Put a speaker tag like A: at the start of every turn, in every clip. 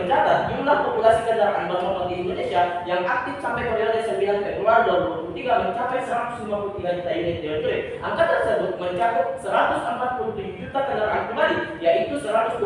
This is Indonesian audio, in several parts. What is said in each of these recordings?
A: mencatat jumlah populasi kendaraan bermotor di Indonesia yang aktif sampai periode 9 Februari 2023 mencapai 153 juta unit. Angka tersebut mencakup 147 juta kendaraan pribadi, yaitu 128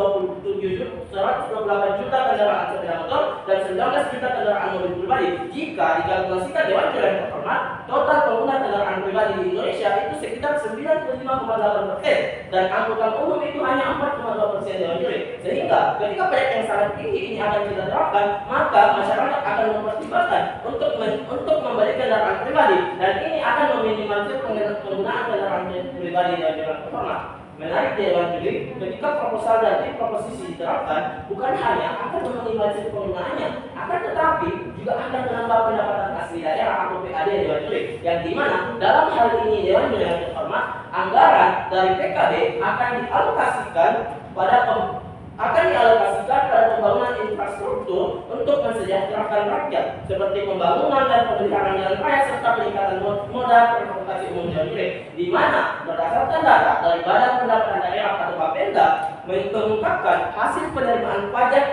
A: juta kendaraan sepeda motor dan 19 juta kendaraan mobil pribadi. Jika dikalkulasikan Dewan Juri yang terhormat, total pengguna kendaraan pribadi di Indonesia itu sekitar 95,8% dan angkutan umum itu hanya 4,2% Dewan Juri. Sehingga ketika pajak yang sangat tinggi ini akan kita terapkan, maka masyarakat akan mempertimbangkan untuk membeli kendaraan pribadi, dan ini akan meminimalisir penggunaan kendaraan pribadi Dewan Juri yang terhormat. Menarik Dewan Juri, ketika proposal dan tim proposisi diterapkan, bukan hanya akan meminimalisir penggunaannya, akan tetapi juga akan menambah pendapatan asli daerah atau PAD Dewan Juri, yang dimana dalam hal ini Dewan Juri yang terhormat, anggaran dari PKB akan dialokasikan pada pembangunan infrastruktur untuk mensejahterakan rakyat, seperti pembangunan dan pemeliharaan jalan raya serta peningkatan moda transportasi umum Dewan Juri, di mana berdasarkan data dari Badan Pendapatan Daerah atau Bapenda mengungkapkan hasil penerimaan pajak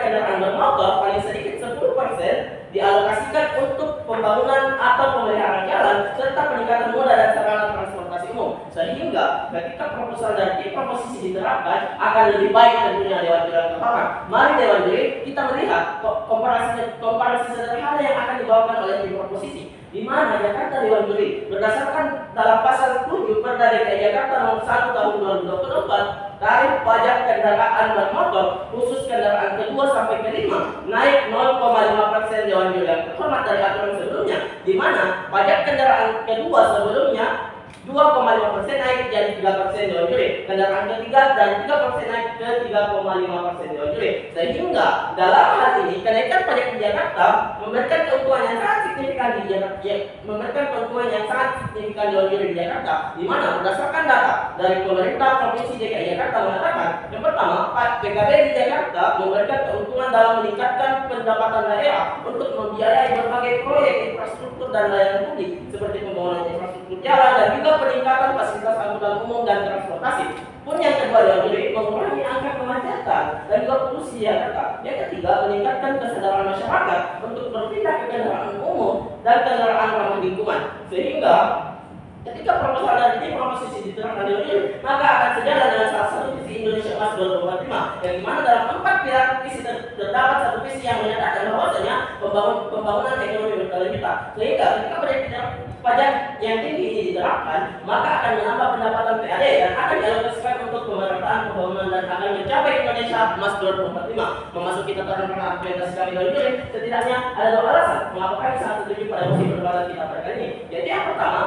A: kendaraan bermotor paling sedikit 10% dialokasikan untuk pembangunan atau pemeliharaan jalan serta peningkatan moda dan sarana transportasi umum. Sehingga ketika proposal dan tim proposisi diterapkan akan lebih baik tentunya Dewan Juri yang terhormat. Mari Dewan Juri kita melihat komparasi sederhana yang akan dibawakan oleh tim proposisi, di mana Jakarta Dewan Juri berdasarkan dalam pasal 7 Perda DKI Jakarta nomor 1 tahun 2024, tarif pajak kendaraan bermotor khusus kendaraan kedua sampai kelima naik 0,5% Dewan Juri yang terhormat dari aturan sebelumnya, di mana pajak kendaraan kedua sebelumnya 2,5% naik jadi 3% Dewan Juri, kendaraan ketiga dan 3% naik ke 3,5% Dewan Juri. Sehingga dalam hal ini kenaikan pajak di Jakarta memberikan keuntungan yang sangat signifikan di Jakarta, Dewan Juri di Jakarta, di mana berdasarkan data dari pemerintah Provinsi DKI Jakarta mengatakan yang pertama, PKB di Jakarta memberikan keuntungan dalam meningkatkan pendapatan daerah untuk membiayai berbagai proyek infrastruktur dan layanan publik seperti pembangunan infrastruktur jalan dan juga peningkatan fasilitas angkutan umum dan transportasi. Pun yang kedua Dewan Juri mengurangi angka kemacetan dan juga polusi Jakarta. Yang ketiga, meningkatkan kesadaran masyarakat untuk berpindah ke kendaraan umum dan kendaraan ramah lingkungan. Sehingga ketika proposal dari tim proposisi diterapkan Dewan Juri, maka akan sejalan dengan salah satu visi Indonesia Emas 2045, yang dimana dalam 4 pilar visi terdapat satu visi yang menyatakan bahwasanya pembangunan ekonomi berkelanjutan. Sehingga ketika pajak yang tinggi ini diterapkan, maka akan menambah pendapatan PAD dan akan dialokasikan untuk pemerataan pembangunan dan akan mencapai Indonesia Emas 2045. Memasuki tataran argumentasi kami Dewan Juri, setidaknya ada 2 alasan mengapa kami sangat setuju pada mosi perdebatan kita pada kali ini. Yaitu yang pertama,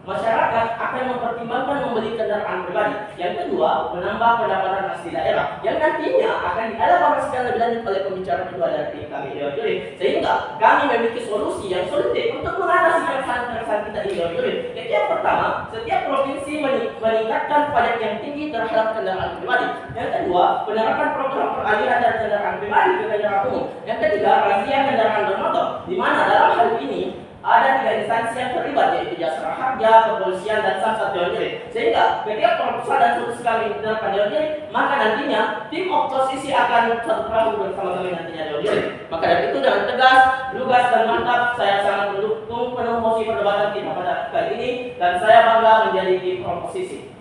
A: masyarakat akan mempertimbangkan membeli kendaraan pribadi. Yang kedua, menambah pendapatan asli daerah yang nantinya akan dielaborasikan lebih lanjut oleh pembicara kedua dari kami Dewan Juri. Sehingga kami memiliki solusi yang solutif untuk mengatasi keresahan kita di Dewan Juri. Jadi yang pertama, setiap provinsi meningkatkan pajak yang tinggi terhadap kendaraan pribadi. Yang kedua, penerapan program peralihan dari kendaraan pribadi ke kendaraan umum. Yang ketiga, razia kendaraan bermotor, di mana dalam hal ini ada 3 instansi yang terlibat, yaitu Jasara Harja, Kepolisian, dan Samsat Dewan Juri. Sehingga ketika proposal dan solusi kami diterapkan Dewan Juri, maka nantinya tim oposisi akan satu perahu bersama kami nantinya Dewan Juri. Maka dari itu dengan tegas, lugas, dan mantap saya sangat mendukung penuh mosi perdebatan kita pada kali ini, dan saya bangga menjadi tim oposisi.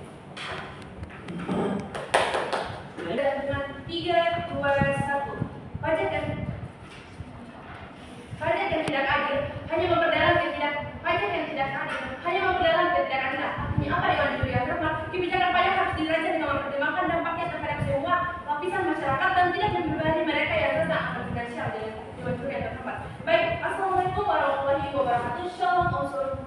B: Dengan 3, 2, 1. Pajak yang tidak adil hanya memperdalam ketidakadilan. Artinya apa Dewan Juri yang terhormat? Kebijakan pajak harus dirancang dengan mempertimbangkan dampaknya terhadap semua lapisan masyarakat dan tidak membebani mereka yang rentan akan finansial. Dewan Juri yang terhormat. Baik, assalamualaikum warahmatullahi wabarakatuh. Shalom,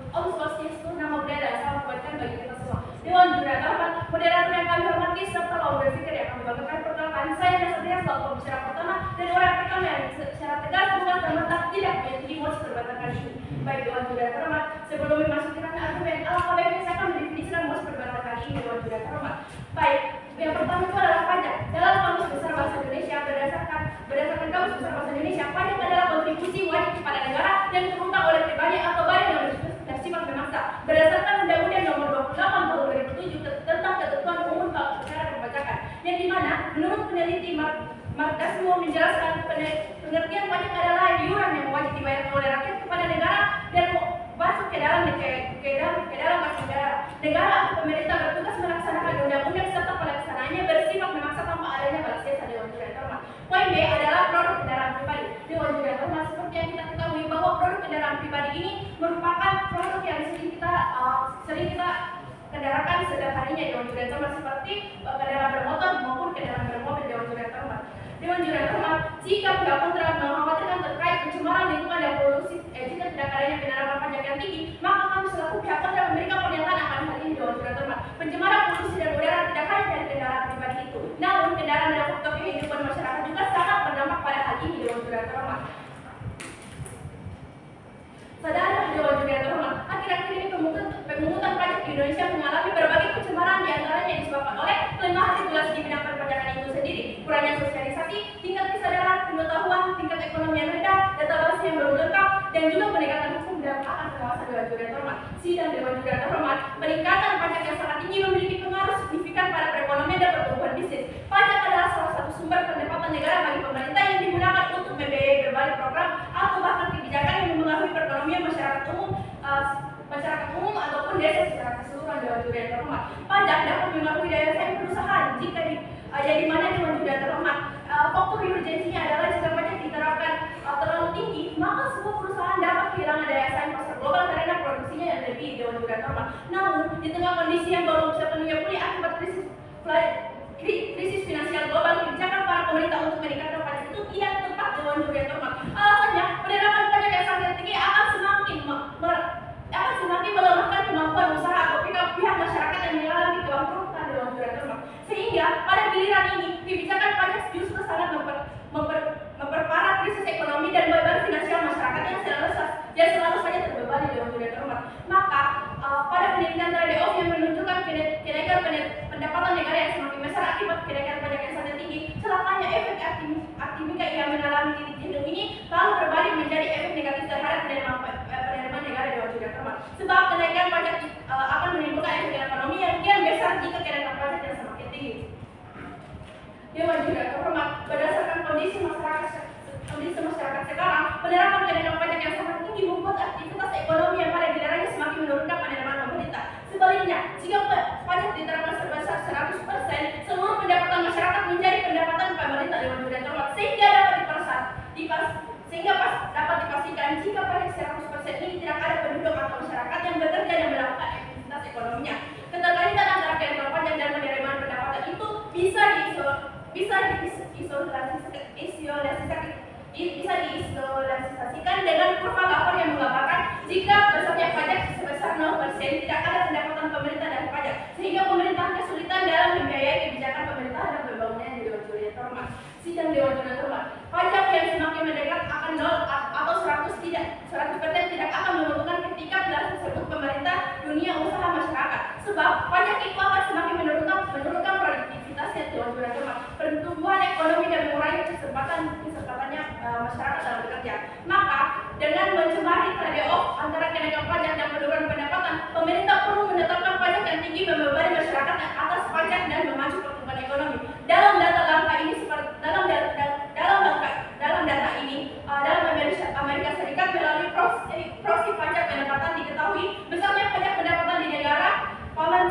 B: Om Swastiastu, nama budaya dan salam kebaikan bagi kita semua. Dewan Juri yang terhormat, moderator yang kami hormati serta lawan berpikir yang kami banggakan, perkenalkan saya Nasatria selaku pembicara pertama dan orang pertama yang secara tegas bukan termentah tidak menyetujui mosi perdebatan kali ini. Baik Dewan Juri yang terhormat, sebelum memasuki ranah argumen, alangkah baiknya saya akan mendefinisikan mosi perdebatan kali ini Dewan Juri yang terhormat. Baik, yang pertama itu adalah pajak. Dalam Kamus Besar Bahasa Indonesia berdasarkan Kamus Besar Bahasa Indonesia, pajak adalah kontribusi wajib kepada negara yang dipungut oleh pribadi atau badan yang bersifat memaksa. Berdasarkan Undang-Undang Nomor 28 Tahun 2007 tentang Ketentuan Umum Perkara Perpajakan, yang dimana menurut penilaian peneliti Mardasmo menjelaskan pengertian pajak adalah iuran yang wajib dibayar oleh rakyat kepada negara dan masuk ke dalam kas negara. Negara atau pemerintah bertugas melaksanakan undang-undang serta pelaksanaannya bersifat memaksa tanpa adanya balas jasa Dewan Juri yang Terhormat. Poin B adalah produk kendaraan pribadi. Dewan Juri yang Terhormat, seperti yang kita ketahui bahwa produk kendaraan pribadi ini merupakan produk yang sering kita kendarakan setiap harinya Dewan Juri yang Terhormat, seperti kendaraan bermotor maupun kendaraan bermobil Dewan Juri yang Terhormat. Dewan Juri yang Terhormat, jika pihak kontrak mengkhawatirkan terkait pencemaran lingkungan dan polusi, jika tidak adanya penerapan pajak yang tinggi, maka kami selaku pihak kontrak memberikan pernyataan akan hal ini Dewan Juri yang Terhormat. Pencemaran polusi dan udara tidak hanya dari kendaraan pribadi itu, namun kendaraan dan faktor kehidupan masyarakat juga sangat berdampak pada hal ini Dewan Juri yang Terhormat. Saudara Dewan Juri yang Terhormat, akhir-akhir ini pemungutan pajak di Indonesia mengalami berbagai pencemaran, diantaranya disebabkan oleh kelemahan regulasi di bidang perpajakan itu sendiri, kurangnya sosialisasi, tingkat kesadaran, pengetahuan, tingkat ekonomi yang rendah, database yang belum lengkap, dan juga penegakan hukum dan akan pengawasan Dewan Juri yang Terhormat. Sidang Dewan Juri yang Terhormat, peningkatan pajak yang sangat tinggi memiliki pengaruh signifikan pada perekonomian dan pertumbuhan bisnis. Pajak adalah salah satu sumber pendapatan negara bagi pemerintah yang digunakan untuk membiayai berbagai program atau bahkan kebijakan yang mempengaruhi perekonomian masyarakat umum ataupun desa secara keseluruhan Dewan Juri yang Terhormat. Pajak dapat mempengaruhi daya saing perusahaan jika di mana Dewan Juri yang Terhormat. Faktor urgensinya adalah jika pajak diterapkan terlalu tinggi, maka sebuah perusahaan dapat kehilangan daya saing pasar global karena produksinya yang lebih Dewan Juri yang Terhormat. Namun, di tengah kondisi yang belum sepenuhnya pulih akibat krisis finansial global, kebijakan para pemerintah untuk meningkatkan pajak itu tidak tepat Dewan Juri yang Terhormat. Alasannya, penerapan pajak yang sangat tinggi akan semakin melemahkan kemampuan usaha atau pihak masyarakat yang mengalami kebangkrutan Dewan Juri yang Terhormat. Sehingga pada giliran ini, kebijakan pajak justru sangat memperparah krisis ekonomi dan beban finansial masyarakat yang selalu saja terbebani Dewan Juri yang Terhormat. Maka pada penelitian trade-off yang menunjukkan kenaikan pendapatan negara yang semakin besar akibat kenaikan pajak yang sangat tinggi, celakanya efek aktimika yang mengalami titik jenuh ini lalu berbalik menjadi efek negatif terhadap penerimaan negara Dewan Juri yang Terhormat. Sebab kenaikan pajak akan menimbulkan efek ekonomi yang kian besar jika kenaikan pajak yang semakin tinggi. Dewan Juri yang Terhormat, berdasarkan kondisi masyarakat sekarang, penerapan kenaikan pajak yang sangat tinggi membuat aktivitas ekonomi yang pada gilirannya semakin menurunkan penerimaan pemerintah. Sebaliknya, jika pajak diterapkan sebesar 100%, seluruh pendapatan masyarakat menjadi pendapatan pemerintah Dewan Juri yang Terhormat, sehingga dapat dipastikan jika pajak 100% ini tidak ada penduduk atau masyarakat yang bekerja dan melakukan aktivitas ekonominya. Keterkaitan antara kenaikan pajak dan penerimaan pendapatan itu bisa diisolasikan dengan kurva lapor yang menggambarkan jika besarnya pajak sebesar 0% tidak ada pendapatan pemerintah dari pajak, sehingga pemerintah kesulitan dalam membiayai kebijakan pemerintahan dan pembangunan di Dewan Juri yang Terhormat. Sidang Dewan Juri yang Terhormat, pajak yang semakin mendekat akan 0 atau 100% tidak akan menguntungkan ketika belas tersebut pemerintah, dunia usaha masyarakat. Sebab pajak itu akan semakin menurunkan produktivitasnya Dewan Juri yang Terhormat, pertumbuhan ekonomi dan mengurangi kesempatannya masyarakat dalam bekerja. Maka dengan mencemari trade-off antara kenaikan pajak dan penurunan pendapatan, pemerintah perlu menetapkan pajak yang tinggi membebani masyarakat atas pajak dan memacu pertumbuhan ekonomi. Dalam data Amerika Serikat melalui proxy pajak pendapatan diketahui besarnya pajak pendapatan di negara paman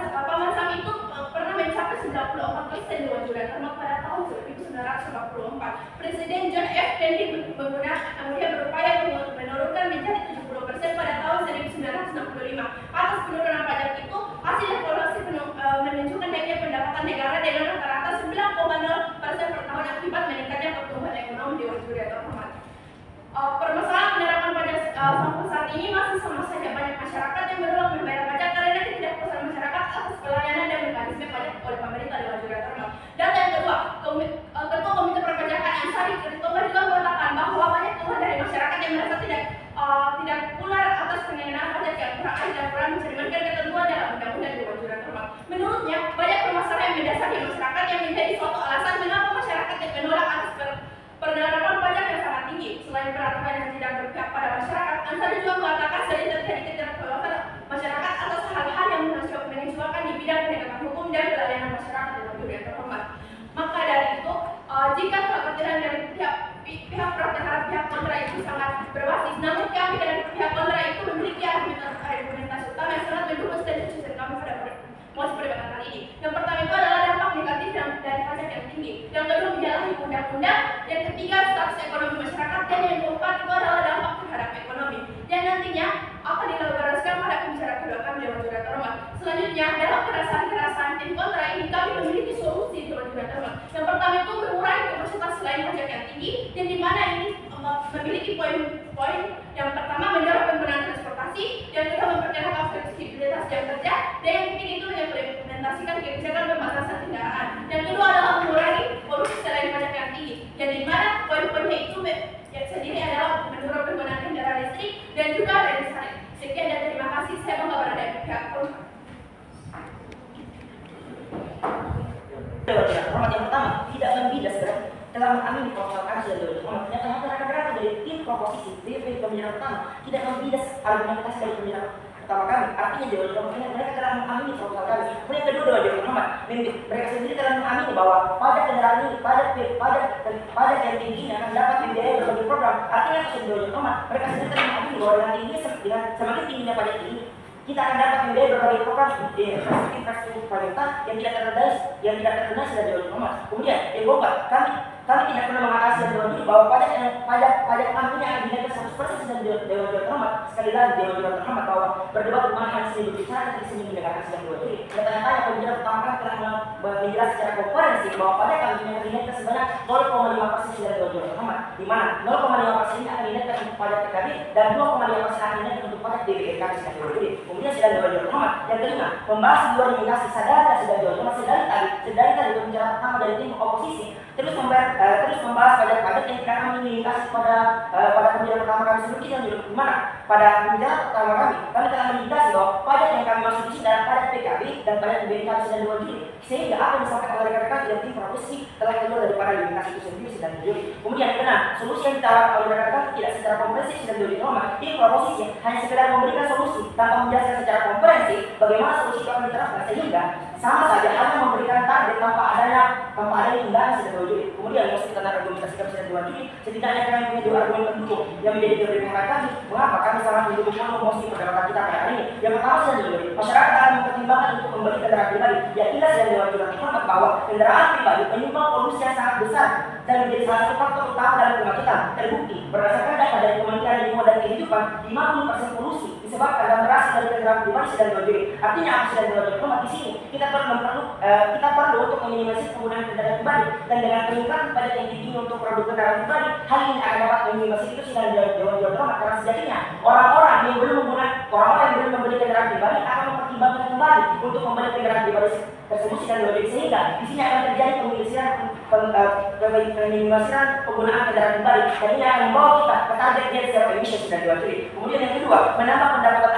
B: Sam itu pernah mencapai 94% Dewan Juri yang Terhormat pada tahun 1944. Presiden John F. Kennedy kemudian berupaya menurunkan menjadi 70% pada tahun 1965. Atas penurunan pajak itu, hasil evaluasi menunjukkan naiknya pendapatan negara dengan rata-rata 9,0% per tahun akibat meningkatnya pertumbuhan ekonomi Dewan Juri yang Terhormat. Permasalahan penerapan pajak sampai saat ini masih sama saja banyak masyarakat yang menolak membayar pajak karena ketidakpuasan masyarakat atas pelayanan dan mekanisme pajak oleh pemerintah Dewan Juri yang Terhormat. Data yang kedua, Ketua Komite Perpajakan Ansari Kertoba juga mengatakan bahwa banyak keluhan dari masyarakat yang merasa tidak pular atas pengenaan pajak yang kurang adil dan kurang mencerminkan ketentuan dalam undang-undang Dewan Juri yang Terhormat. Menurutnya, banyak permasalahan yang mendasar di masyarakat yang menjadi suatu alasan mengapa masyarakat yang menolak atas penerapan pajak yang sangat tinggi. Selain peraturan yang tidak berpihak pada masyarakat, Ansari juga mengatakan sering terjadi ketidakpuasan masyarakat jika kekhawatiran dari pihak pro terhadap pihak kontra itu sangat berbasis, namun kami dari pihak kontra itu memiliki argumentasi utama yang sangat mendukung strategi kami pada mosi perdebatan kali ini. Yang pertama itu adalah dampak negatif dari pajak yang tinggi. Yang kedua menyalahi undang-undang. Yang ketiga status ekonomi masyarakat. Dan yang keempat itu adalah dampak terhadap ekonomi. Yang nantinya akan dilakukan pada pembicaraan kedua kami Dewan Juri Terhormat. Selanjutnya dalam kerasan tim kontra ini kami memiliki solusi Dewan Juri Terhormat. Yang pertama itu mengurangi kapasitas selain pajak yang tinggi, yang dimana ini memiliki poin-poin yang pertama mendorong penggunaan transportasi, yang kedua memperkenalkan fleksibilitas jam kerja, dan yang ketiga itu mengimplementasikan kebijakan pembatasan kendaraan. Yang kedua adalah mengurangi polusi selain pajak yang tinggi, yang dimana poin-poinnya itu yang sendiri adalah mendorong penggunaan kendaraan listrik dan juga rel listrik. Sekian dan terima kasih. Saya bangga berada di pihak Terhormat.
C: Terhormat yang pertama, tidak membidas berarti telah mengamini proposal kaji dan Dewan Terhormat. Ternyata rekan-rekan dari tim proposisi DP pembicaraan pertama tidak membidas argumentasi dari pembicaraan pertama kami. Artinya Dewan Terhormat mereka telah mengamini proposal kami. Kemudian kedua Dewan Terhormat, mereka sendiri telah mengamini bahwa pajak kendaraan ini, pajak yang tinggi ini akan dapat membiayai berbagai program. Artinya Dewan Terhormat mereka sendiri telah mengamini bahwa dengan semakin tingginya pajak ini, kita akan dapat membiayai berbagai program infrastruktur pemerintah yang tidak terdonasi dari Dewan Terhormat. Kemudian yang keempat, kami tidak pernah mengatakan dan Dewan Juri bahwa pajak kami ini akan dinaikkan 100% dan Dewan Terhormat. Sekali lagi Dewan Terhormat bahwa berdebat bukan hanya seni berbicara tapi seni mendengarkan sidang Dewan Juri. Ternyata pembicara pertama kali telah menjelaskan secara komprehensif bahwa pajak kami ini akan dinaikkan sebanyak 0,5% dari Dewan Terhormat, di mana 0,5% ini akan dinaikkan untuk pajak PKB dan 2,5% akan dinaikkan untuk pajak DBRK sidang Dewan Juri. Kemudian sidang Dewan Terhormat yang kelima, membahas dua rekomendasi sadar sidang Dewan Terhormat sedari tadi pembicara pertama dari tim oposisi terus membahas pajak-pajak yang tidak kami melintasi pada pembicaraan pertama kami sebelum kita menjadi gimana pada pembicaraan pertama kami telah melintasi bahwa pajak yang kami maksud di sini adalah pajak PKB dan pajak DBRK sidang Dewan Juri, sehingga apa yang disampaikan oleh rekan-rekan dan tim proposisi telah keluar daripada lintasi itu sendiri sidang Dewan Juri. Kemudian keenam, solusi yang ditawarkan oleh rekan-rekan tidak secara komprehensif sidang Dewan Terhormat. Tim proposisi hanya sekedar memberikan solusi tanpa menjelaskan secara komprehensif bagaimana solusi itu akan diterapkan, sehingga sama saja hanya memberikan target tanpa adanya tindakan sidang Dewan Juri. Kemudian mesti kita argumentasi kami sidang Dewan Juri, setidaknya kami punya dua argumen pendukung yang menjadi teori kami mengapa kami sangat mendukung mosi perdebatan kita pada hari ini. Yang pertama sidang Dewan Juri, masyarakat akan mempertimbangkan untuk membeli kendaraan pribadi. Yakinlah sidang Dewan Juri Terhormat bahwa kendaraan pribadi penyumbang polusi yang sangat besar dan menjadi salah satu faktor utama dalam kemacetan. Terbukti berdasarkan data dari Kementerian Lingkungan dan Kehidupan, 50% polusi disebabkan dan berasal dari kendaraan pribadi sidang Dewan Juri. Artinya apa sidang Dewan Terhormat di sini? Kita perlu untuk meminimalisir penggunaan kendaraan pribadi, dan dengan peningkatan pajak yang tinggi untuk produk kendaraan pribadi, hal ini akan dapat meminimalisir itu sidang Dewan Terhormat. Karena sejatinya orang-orang yang belum membeli kendaraan pribadi akan mempertimbangkan kembali untuk membeli kendaraan pribadi tersebut sidang Dewan Juri, sehingga di sini akan terjadi peminimalisir penggunaan kendaraan pribadi, dan ini akan membawa kita ke target net zero emission sidang Dewan Juri. Kemudian yang kedua, menambah pendapatan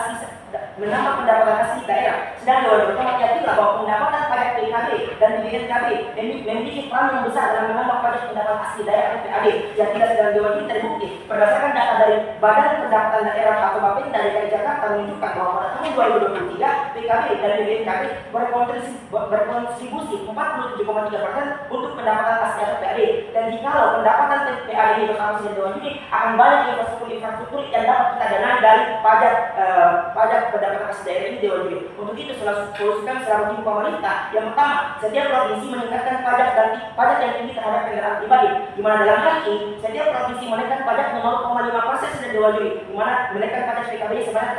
C: asli daerah. Sedang Dewan Terhormat yakinlah bahwa pendapatan pajak PKB dan BPKB memiliki peran yang besar dalam menambah pajak pendapatan asli daerah PAD yang tidak sedang Dewan Juri. Terbukti berdasarkan data dari Badan Pendapatan Daerah atau Bapenda DKI Jakarta menunjukkan bahwa pada tahun 2023 PKB dan BPKB berkontribusi 47,3% untuk pendapatan asli atau PAD, dan jikalau pendapatan PAD ini bersama sidang Dewan Juri akan banyak infrastruktur yang dapat kita danai dari pajak pendapatan asli daerah ini Dewan Juri. Untuk itu solusikan secara tim pemerintah. Yang pertama, setiap provinsi meningkatkan pajak yang tinggi terhadap kendaraan pribadi, di mana dalam hal ini setiap provinsi menaikkan pajak 0,5% sidang Dewan Juri, di mana menaikkan pajak PKB sebanyak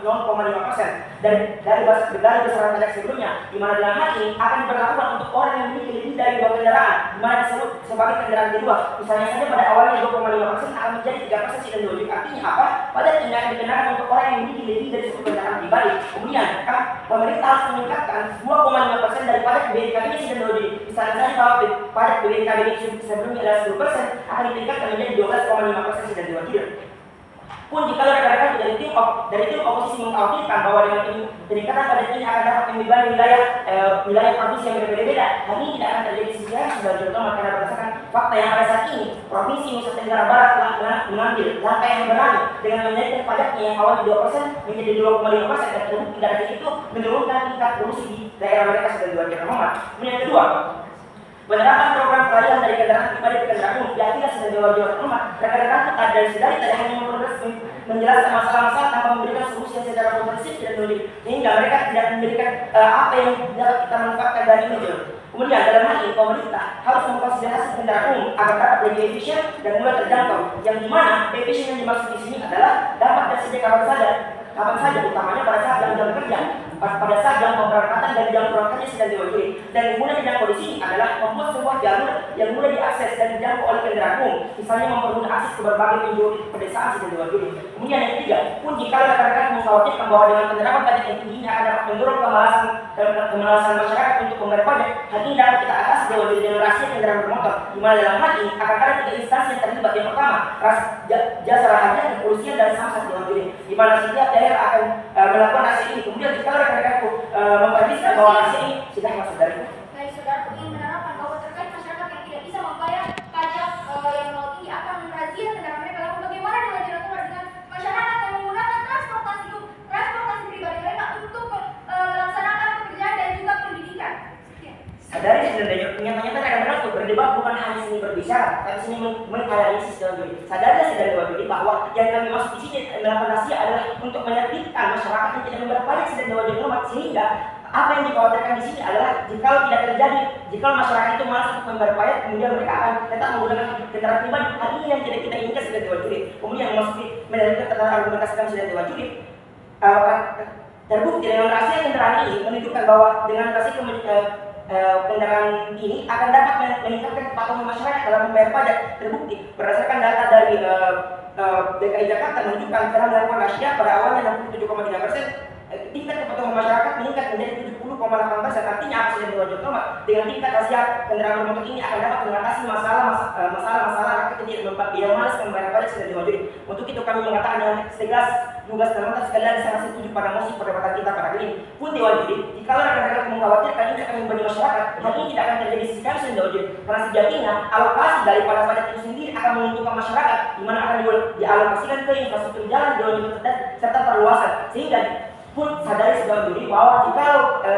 C: 0,5% dari besaran pajak sebelumnya, di mana dalam hal ini akan diberlakukan untuk orang yang memiliki lebih dari 2 kendaraan, di mana disebut sebagai kendaraan kedua. Misalnya saja pada awalnya 2,5% akan menjadi 3% sidang Dewan Juri. Artinya apa? Pajak yang akan dikenakan untuk orang yang memiliki lebih dari 10 kendaraan pribadi. Kemudian pemerintah harus meningkatkan 2,5% dari pajak BPKB sidang Dewan Juri. Misalnya saja bahwa pajak BPKB sebelumnya adalah 10% akan ditingkatkan menjadi 12,5% sidang Dewan Juri. Pun jika rekan-rekan dari tim oposisi mengkhawatirkan bahwa dengan peningkatan pajak ini akan dapat membebani wilayah provinsi yang berbeda-beda, hal ini tidak akan terjadi secara sidang Dewan Terhormat, karena berdasarkan fakta yang ada saat ini, Provinsi Nusa Tenggara Barat telah mengambil langkah yang berani dengan menaikkan pajaknya yang awalnya 2% menjadi 2,5%, dan terbukti dari itu menurunkan tingkat polusi di daerah mereka sidang Dewan Terhormat. Yang kedua, Penerapan program peralihan dari kendaraan pribadi ke kendaraan umum diaktifkan sudah diwajibkan rumah. Rekan-rekan dari sedari tidak hanya menjelaskan masalah-masalah tanpa memberikan solusi yang secara komprehensif dan menunjukkan sehingga mereka tidak memberikan apa yang dapat kita manfaatkan dari ini. Kemudian dalam hal ini pemerintah harus memfasilitasi kendaraan umum agar dapat lebih efisien dan mudah terjangkau. Yang dimana efisien yang dimaksud di sini adalah dapat tersedia kapan saja, utamanya pada saat jam-jam kerja, pada saat jam pemberangkatan dan jam pulangnya sedang diwajibkan. Dan mudah dijangkau di sini adalah membuat sebuah jalur yang mudah diakses dan dijangkau oleh kendaraan umum, misalnya mempermudah akses ke berbagai penjuru pedesaan sedang diwajibkan. Kemudian yang ketiga, pun jika rekan-rekan mengkhawatirkan bahwa dengan penerapan pajak yang tinggi ini akan dapat mendorong kemalasan masyarakat untuk membayar pajak, hal ini dapat kita atasi dengan generasi kendaraan bermotor, di mana dalam hal ini akan ada 3 instansi yang terlibat. Yang pertama, jasa raharja, kepolisian dan samsat diwajibkan, di mana setiap daerah akan melakukan aksi ini. Kemudian jika rekan-rekanku memperhatikan bahwa aksi ini sudah masuk dari
B: Baik, saudara ingin menerapkan bahwa terkait masyarakat yang tidak bisa membayar pajak yang nol tinggi akan merazia kendaraan mereka. Lalu bagaimana dengan dilakukan dengan masyarakat yang menggunakan transportasi pribadi mereka untuk melaksanakan pekerjaan dan juga pendidikan?
C: Sadari sebenarnya nyata-nyata rekan-rekan untuk berdebat bukan hanya seni berbicara, tapi seni menganalisis dalam diri. Sadari bahwa yang kami maksud di sini dalam rahasia adalah untuk menertibkan masyarakat yang tidak membayar pajak sedang diwajibkan rumah, sehingga apa yang dikhawatirkan di sini adalah jika tidak terjadi, jika masyarakat itu malas untuk membayar pajak, kemudian mereka akan tetap menggunakan kendaraan pribadi. Hal ini yang tidak kita inginkan sedang diwajibkan. Kemudian memasuki meneliti tentang argumentasi kami sedang diwajibkan. Terbukti dengan rahasia kendaraan ini menunjukkan bahwa dengan rahasia kendaraan ini akan dapat meningkatkan kepatuhan masyarakat dalam membayar pajak. Terbukti berdasarkan data dari DKI Jakarta menunjukkan setelah melakukan rahasia pada awalnya 67,3%, tingkat kepatuhan masyarakat meningkat menjadi 70,8%. Artinya apa sudah diwajibkan rumah? Dengan tingkat rahasia kendaraan bermotor ini akan dapat mengatasi masalah rakyat yang malas membayar pajak sudah diwajibkan. Untuk itu kami mengatakan dengan tegas, tugas dan mantap sekali lagi sangat setuju pada mosi perdebatan kita pada hari ini. Pun diwajibkan, jika rekan-rekan mengkhawatirkan ini akan membebani masyarakat, hal ini tidak akan terjadi secara diwajibkan. Karena sejatinya alokasi daripada pajak itu sendiri akan menguntungkan masyarakat, di mana akan dialokasikan ke infrastruktur jalan, serta perluasan. Sehingga pun sadari sedang diri bahwa jika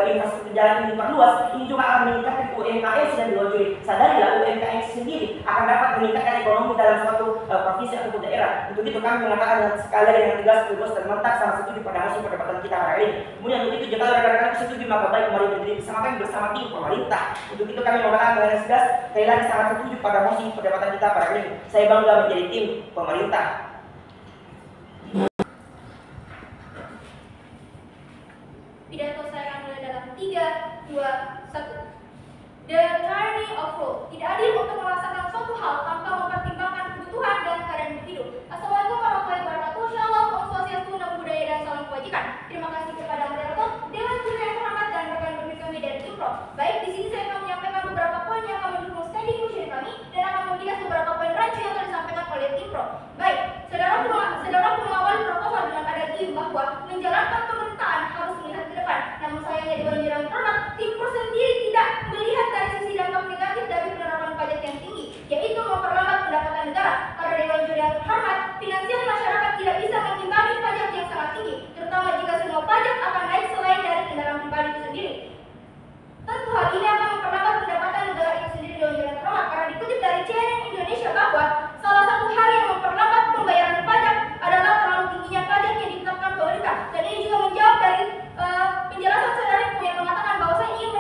C: infrastruktur jalan ini diperluas, ini juga akan meningkatkan UMKM sedang diwajibkan. Sadarilah UMKM sendiri akan dapat meningkatkan ekonomi dalam suatu provinsi atau daerah. Untuk itu kami mengatakan sekali lagi dengan tegas, tegas dan mantap sangat setuju pada hasil perdebatan kita hari ini. Kemudian untuk itu jika rekan-rekan setuju maka baik mari berdiri bersama kami bersama tim pemerintah. Untuk itu kami mengatakan dengan tegas sekali lagi sangat setuju pada hasil perdebatan kita pada hari ini. Saya bangga menjadi tim pemerintah.
B: Pidato saya akan mulai dalam 3, 2, 1. The tyranny of rule. Tidak adil untuk melaksanakan suatu hal tanpa mempertimbangkan kebutuhan dan keadaan individu. Assalamualaikum warahmatullahi wabarakatuh. Shalom, Om Swastiastu, Namo Buddhaya dan salam kebajikan. Terima kasih kepada moderator, Dewan Juri yang terhormat dan rekan pemimpin kami dari Impro. Baik, di sini saya akan menyampaikan beberapa poin yang kami dukung standing motion kami dan akan membahas beberapa poin rancu yang telah disampaikan oleh Impro. Baik, saudara mengawali proposal dengan ada gium bahwa menjalankan pemerintahan harus melihat ke depan. Namun sayangnya di Dewan terhormat, Impro sendiri tidak melihat dari sisi dampak negatif dari penerapan pajak yang tinggi, yaitu memperlambat pendapatan negara. Karena Dewan Juri yang terhormat, finansial masyarakat tidak bisa mengimbangi pajak yang sangat tinggi, terutama jika semua pajak akan naik selain dari kendaraan pribadi itu sendiri. Tentu hal ini akan memperlambat pendapatan negara itu sendiri. Dewan Juri yang terhormat, karena dikutip dari CNN Indonesia bahwa salah satu hal yang memperlambat pembayaran pajak adalah terlalu tingginya pajak yang ditetapkan pemerintah. Dan ini juga menjawab dari penjelasan saudara yang mengatakan bahwa saya ingin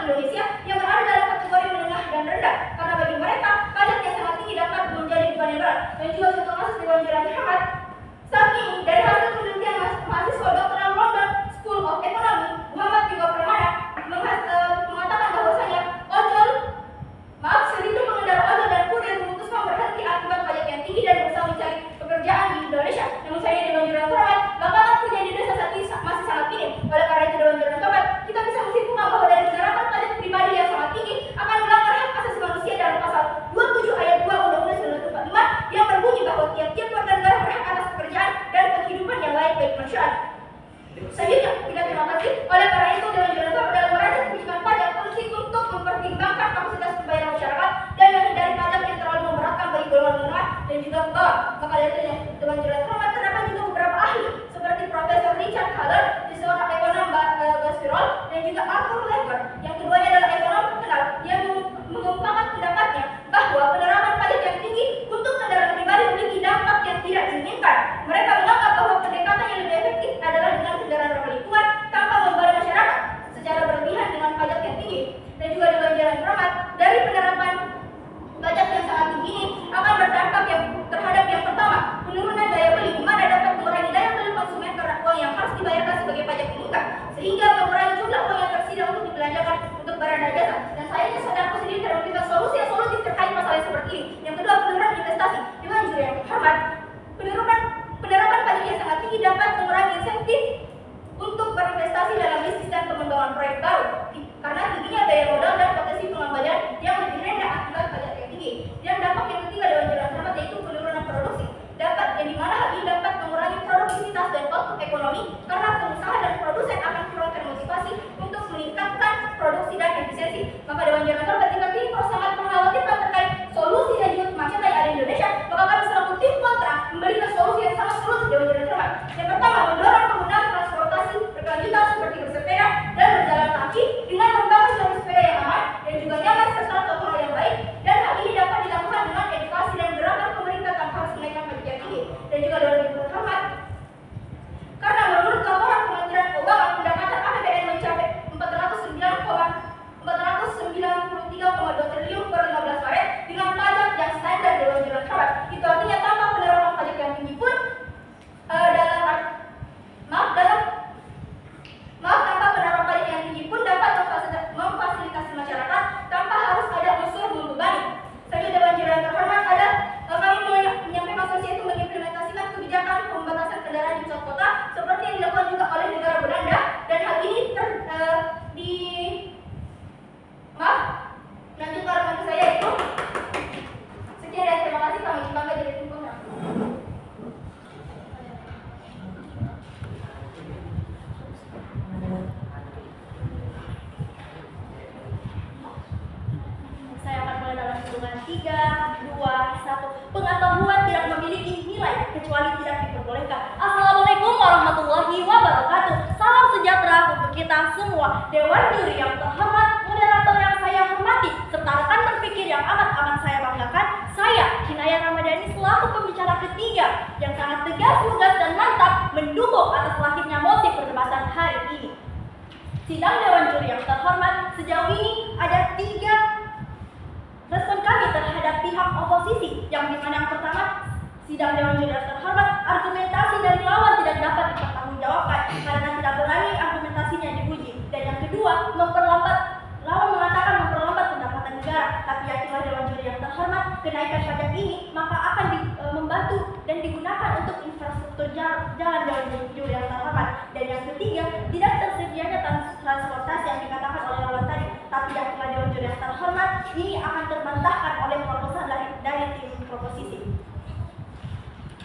B: Indonesia yang berada dalam kategori menengah dan rendah, karena bagi mereka pajak yang sangat tinggi dapat menjadi beban yang berat. Dan juga contoh kasus Dewan Jurang Terhormat, saat ini dari hasil penelitian mahasiswa Dr. London School of Economy, Muhammad juga Permana mengatakan bahwasanya segitu pengendara ojol dan kurir memutuskan berhenti akibat pajak yang tinggi dan berusaha mencari pekerjaan di Indonesia. Namun sayangnya Dewan Jurang Terhormat, lapangan kerja di Indonesia saat ini masih sangat minim. Oleh karena itu Dewan Jurang Terhormat, kita bisa menyimpulkan bahwa dari penerapan pajak pribadi yang sangat tinggi akan melanggar hak asasi manusia dalam pasal 27 ayat 2 Undang-Undang 1945 yang berbunyi bahwa tiap-tiap warga negara berhak atas pekerjaan dan penghidupan yang layak bagi manusia. Selanjutnya, kita terima kasih. Oleh karena itu Dewan Jurang Terhormat dalam merancang kebijakan pajak penting untuk mempertimbangkan kapasitas pembayaran masyarakat dan menghindari pajak yang terlalu memberatkan bagi golongan menengah dan juga ke bawah. Maka dari itu Dewan Jurang Terhormat terdapat juga beberapa ahli seperti Profesor Richard Thaler, seorang ekonom Basirol, dan juga Arthur Lever, yang keduanya adalah ekonom terkenal yang mengungkapkan pendapatnya bahwa penerapan pajak yang tinggi untuk kendaraan pribadi memiliki dampak yang tidak diinginkan. Mereka menganggap bahwa pendekatan yang lebih efektif adalah dengan kendaraan ramah lingkungan tanpa membebani masyarakat secara berlebihan dengan pajak yang tinggi. Dan juga Dewan Jurang Terhormat, dari penerapan pajak yang sangat tinggi ini akan berdampak terhadap yang pertama, penurunan daya beli, di mana dapat mengurangi daya beli konsumen karena uang yang harus dibayarkan sebagai pajak meningkat, sehingga mengurangi jumlah uang yang tersedia untuk dibelanjakan untuk barang dan jasa. Dan sayangnya saudaraku sendiri tidak memberikan solusi yang solutif terkait masalah yang seperti ini. Yang kedua, penurunan investasi. Dewan Jurang Terhormat, penerapan pajak yang sangat tinggi dapat mengurangi insentif untuk berinvestasi dalam bisnis dan pengembangan proyek baru, karena tingginya daya modal dan potensi pengembalian yang lebih rendah akibat pajak yang tinggi. Dan dampak yang ketiga Dewan Jurang Terhormat yaitu penurunan produksi, yang dimana hal ini dapat mengurangi produktivitas dan output ekonomi karena pengusaha dan produsen akan kurang termotivasi untuk meningkatkan produksi dan efisiensi. Maka Dewan Jurang Terhormat jika tim sangat mengkhawatirkan terkait solusi dan juga kemacetan yang ada di Indonesia, maka kami selaku tim kontra memberikan solusi yang sangat solusi Dewan Jurang Terhormat. Yang pertama, mendorong penggunaan transportasi berkelanjutan seperti bersepeda dan berjalan kaki dengan membangun jalur sepeda yang aman dan juga nyaman serta protokol yang baik, dan hal ini dapat dilakukan dengan edukasi dan gerakan pemerintah tanpa harus menaikkan pajak yang tinggi. Dan juga Dewan Jurang Terhormat, karena menurut laporan Kementerian Keuangan pendapatan APBN mencapai 493,2 triliun per 15 Maret dengan pajak yang standar Dewan Jurang Terhormat. Itu artinya tanpa penerapan pajak yang tinggi pun tanpa penerapan pajak yang tinggi pun dapat memfasilitasi masyarakat tanpa harus ada unsur membebani. Selanjutnya Dewan Jurang Terhormat kami menyampaikan solusi yaitu mengimplementasikan kebijakan pembatasan kendaraan di pusat kota seperti yang dilakukan juga oleh negara Belanda, dan hal ini lanjutkan rekan saya itu. Sekian dan terima kasih, kami bangga jadi tim kontra.
D: Saya akan mulai dalam hitungan 3, 2, 1. Pengetahuan tidak memiliki nilai kecuali tidak diperbolehkan. Assalamualaikum warahmatullahi wabarakatuh. Salam sejahtera untuk kita semua. Dewan Juri yang terhormat, moderator yang saya hormati, serta rekan berpikir yang amat saya banggakan, saya Kinaya Ramadhani selaku pembicara ketiga yang sangat tegas, lugas, dan mantap mendukung atas lahirnya mosi perdebatan hari ini. Sidang Dewan Juri yang terhormat, sejauh ini ada 3 respon kami terhadap pihak oposisi, yang dimana yang pertama, sidang Dewan Juri yang terhormat, argumentasi dari lawan tidak dapat dipertanggungjawabkan karena tidak berani argumentasinya diuji. Dan yang kedua, lawan mengatakan memperlambat pendapatan negara. Tapi yakinlah Dewan Juri yang terhormat, kenaikan pajak ini maka akan membantu dan digunakan untuk infrastruktur jalan Dewan Juri yang terhormat. Dan yang ketiga, tidak tersedianya transportasi yang dikatakan oleh lawan tadi. Tapi yakinlah Dewan Juri yang terhormat, ini akan terbantahkan oleh proposal dari tim proposisi.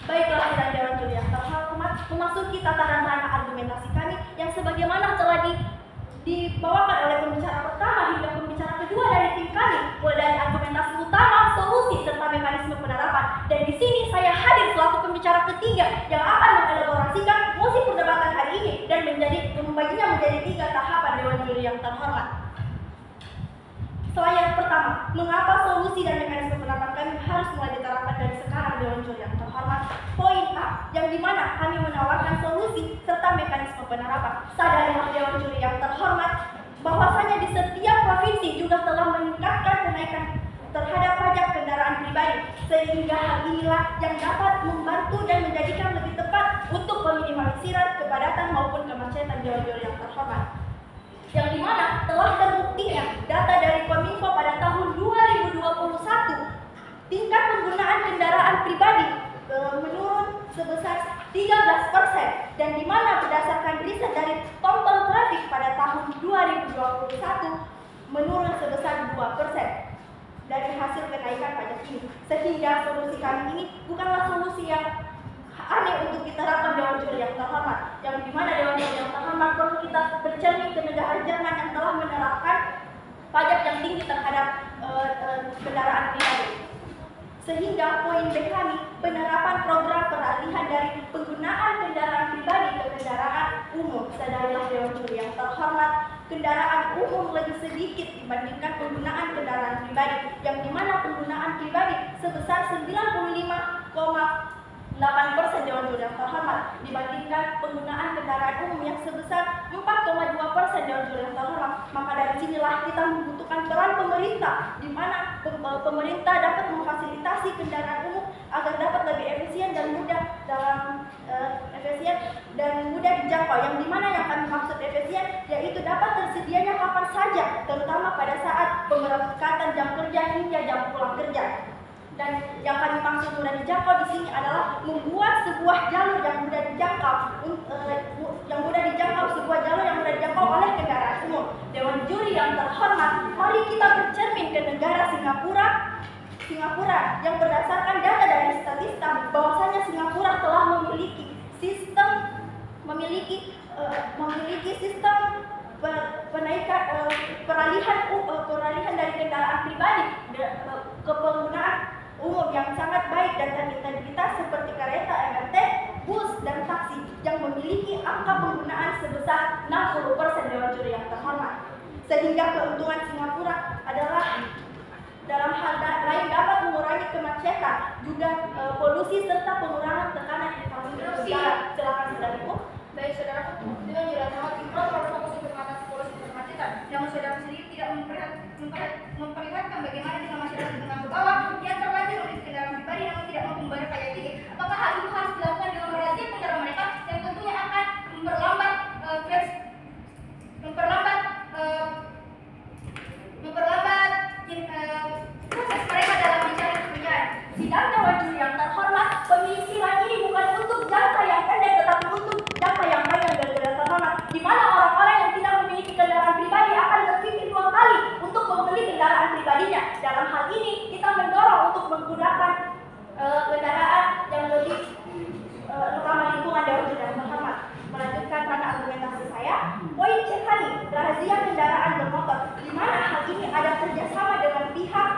D: Baiklah, sidang Dewan Juri yang terhormat, memasuki tataran ranah argumentasi kami yang sebagaimana telah dibawakan oleh pembicara pertama hingga pembicara kedua dari tim kami, mulai dari argumentasi utama, solusi, serta mekanisme penerapan. Dan di sini saya hadir selaku pembicara ketiga yang akan mengelaborasikan mosi perdebatan hari ini dan membaginya menjadi 3 tahapan Dewan Juri yang terhormat. Selayar pertama, mengapa solusi dan mekanisme penerapan kami harus mulai diterapkan dari sekarang Dewan Juri yang terhormat? Poin A, yang dimana kami menawarkan solusi serta mekanisme penerapan. Sadarilah Dewan Juri yang terhormat bahwasanya di setiap provinsi juga telah meningkatkan kenaikan terhadap pajak kendaraan pribadi, sehingga hal inilah yang dapat membantu dan menjadikan lebih tepat untuk meminimalisir kepadatan maupun kemacetan jalur-jalur yang terhormat. Yang dimana telah terbuktinya data dari Kominfo pada tahun 2021 tingkat penggunaan kendaraan pribadi menurun sebesar 13%, dan dimana berdasarkan riset dari TomTom Traffic pada tahun 2021 menurun sebesar 2% dari hasil kenaikan pajak ini. Sehingga solusi kami ini bukanlah solusi yang aneh untuk diterapkan Dewan Juri yang terhormat, yang dimana Dewan Juri yang terhormat perlu kita bercermin ke negara Jerman yang telah menerapkan pajak yang tinggi terhadap kendaraan pribadi. Sehingga poin B kami, penerapan program peralihan dari penggunaan kendaraan pribadi ke kendaraan umum. Sadarilah Dewan Juri yang terhormat, kendaraan umum lebih sedikit dibandingkan penggunaan kendaraan pribadi, yang dimana penggunaan pribadi sebesar 95,8% Dewan Juri yang terhormat, dibandingkan penggunaan kendaraan umum yang sebesar 4,2% Dewan Juri yang terhormat. Maka dari sinilah kita membutuhkan peran pemerintah, di mana pemerintah dapat memfasilitasi kendaraan umum agar dapat lebih efisien dan mudah dijangkau. Yang dimana yang kami maksud efisien yaitu dapat tersedianya kapan saja, terutama pada saat pemberangkatan jam kerja hingga jam pulang kerja. Dan yang kami maksud mudah dijangkau di sini adalah membuat sebuah jalur yang mudah dijangkau, sebuah jalur yang mudah dijangkau oleh kendaraan umum. Dewan Juri yang terhormat, mari kita bercermin ke negara Singapura yang berdasarkan data dari Statista bahwasanya Singapura telah memiliki sistem peralihan dari kendaraan pribadi ke penggunaan umum yang sangat baik dan terintegritas seperti kereta, MRT, bus, dan taksi yang memiliki angka penggunaan sebesar 60% Dewan Juri yang terhormat. Sehingga keuntungan Singapura adalah dalam hal lain dapat mengurangi kemacetan, juga polusi serta pengurangan tekanan infrastruktur udara. Silakan saudara Ibu.
B: Baik saudara, Dewan Juri yang terhormat, Impor fokus untuk mengatasi polusi kemacetan. Namun saudara sendiri tidak memperlihatkan bagaimana jika masyarakat dengan bawah yang terlanjur oleh kendaraan pribadi namun tidak mampu membayar pajak tinggi. Apakah hal itu harus dilakukan dengan merazia kendaraan mereka yang tentunya akan memperlambat proses mereka dalam mencari pekerjaan.
D: Sidang Dewan Juri yang terhormat, pemikiran ini bukan untuk jangka yang pendek tetapi untuk jangka yang panjang dan terhormat, di mana orang-orang yang tidak memiliki kendaraan pribadi akan berpikir 2 kali untuk membeli kendaraan pribadinya. Dalam hal ini kita mendorong untuk menggunakan kendaraan yang lebih ramah lingkungan. Dewan Juri yang terhormat, melanjutkan pada argumentasi saya, poin C kami, razia kendaraan bermotor, di mana hal ini ada kerjasama dengan pihak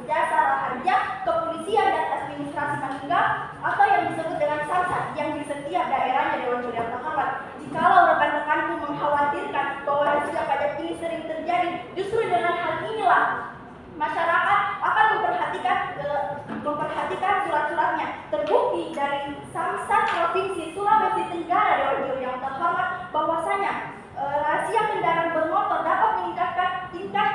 D: jasa raharja, kepolisian dan administrasi meninggal atau yang disebut dengan SAMSAT yang di setiap daerahnya. Dewan Juri yang terhormat, jikalau rekan-rekanku mengkhawatirkan bahwa razia pajak ini sering terjadi, justru dengan hal inilah masyarakat akan memperhatikan surat-suratnya. Terbukti dari Samsat Provinsi Sulawesi Tenggara, Dewan Juri yang terhormat, bahwasanya razia kendaraan bermotor dapat meningkatkan tingkat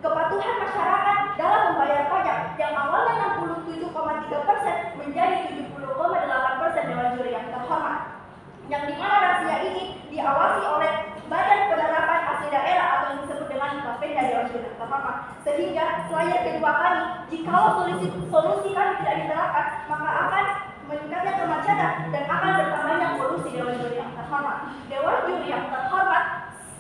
D: kepatuhan masyarakat dalam membayar pajak yang awalnya 67,3% menjadi 70,8%. Dewan Juri yang terhormat, yang dimana razia ini diawasi oleh Badan Penerapan Asli Daerah atau yang disebut dengan Bapenda. Dewan Juri yang terhormat, sehingga selain kedua kali, jikalau solusi kami tidak diterapkan, maka akan meningkatnya kemacetan dan akan bertambahnya polusi. Dewan Juri yang terhormat, Dewan Juri yang terhormat,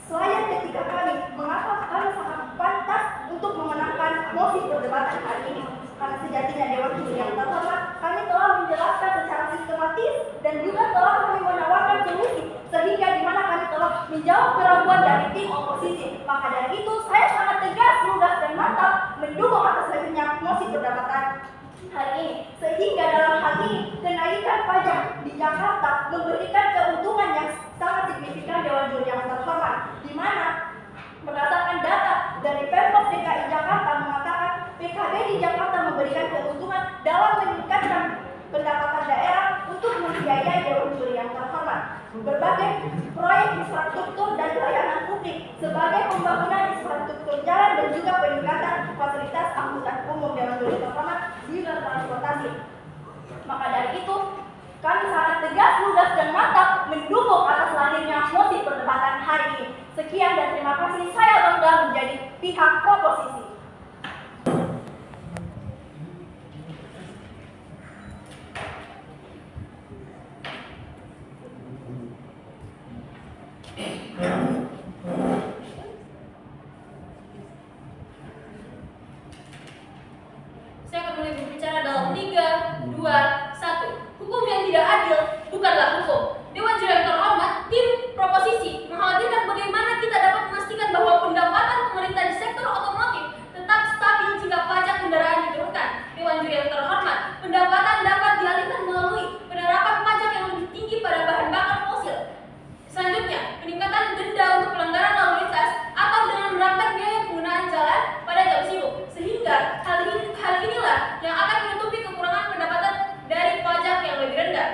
D: selain ketiga kali, mengapa kami sangat pantas untuk memenangkan mosi perdebatan hari ini? Karena sejatinya Dewan Juri yang terhormat, kami telah menjelaskan secara sistematis dan juga telah kami menawarkan solusi, sehingga dimana kami telah menjawab keraguan dari tim oposisi. Maka dari itu saya sangat tegas, lugas, dan mantap mendukung atas lanjutnya mosi perdebatan hari ini. Sehingga dalam hal ini kenaikan pajak di Jakarta memberikan keuntungan yang sangat signifikan. Dewan Juri yang terhormat, di mana berdasarkan data dari Pemprov DKI Jakarta mengatakan PKB di Jakarta memberikan keuntungan dalam meningkatkan pendapatan daerah untuk membiayai Dewan Juri yang terhormat. Berbagai proyek infrastruktur dan layanan publik sebagai pembangunan infrastruktur jalan dan juga peningkatan fasilitas angkutan umum Dewan Juri terhormat di bidang transportasi. Maka dari itu, kami sangat tegas, lugas, dan mantap mendukung atas lahirnya mosi perdebatan hari ini. Sekian dan terima kasih. Saya bangga menjadi pihak proposisi.
B: Saya akan mulai berbicara dalam 3, 2, 1. Hukum yang tidak adil bukanlah hukum. Dewan Juri yang terhormat, tim proposisi mengkhawatirkan bagaimana kita dapat memastikan bahwa pendapatan pemerintah di sektor otomotif tetap stabil jika pajak kendaraan diturunkan. Dewan Juri yang terhormat, pendapatan dapat dialihkan melalui penerapan pajak yang lebih tinggi pada bahan bakar fosil. Selanjutnya, peningkatan denda untuk pelanggaran lalu lintas atau dengan menerapkan biaya penggunaan jalan pada jam sibuk, sehingga hal inilah yang akan menutupi kekurangan pendapatan dari pajak yang lebih rendah.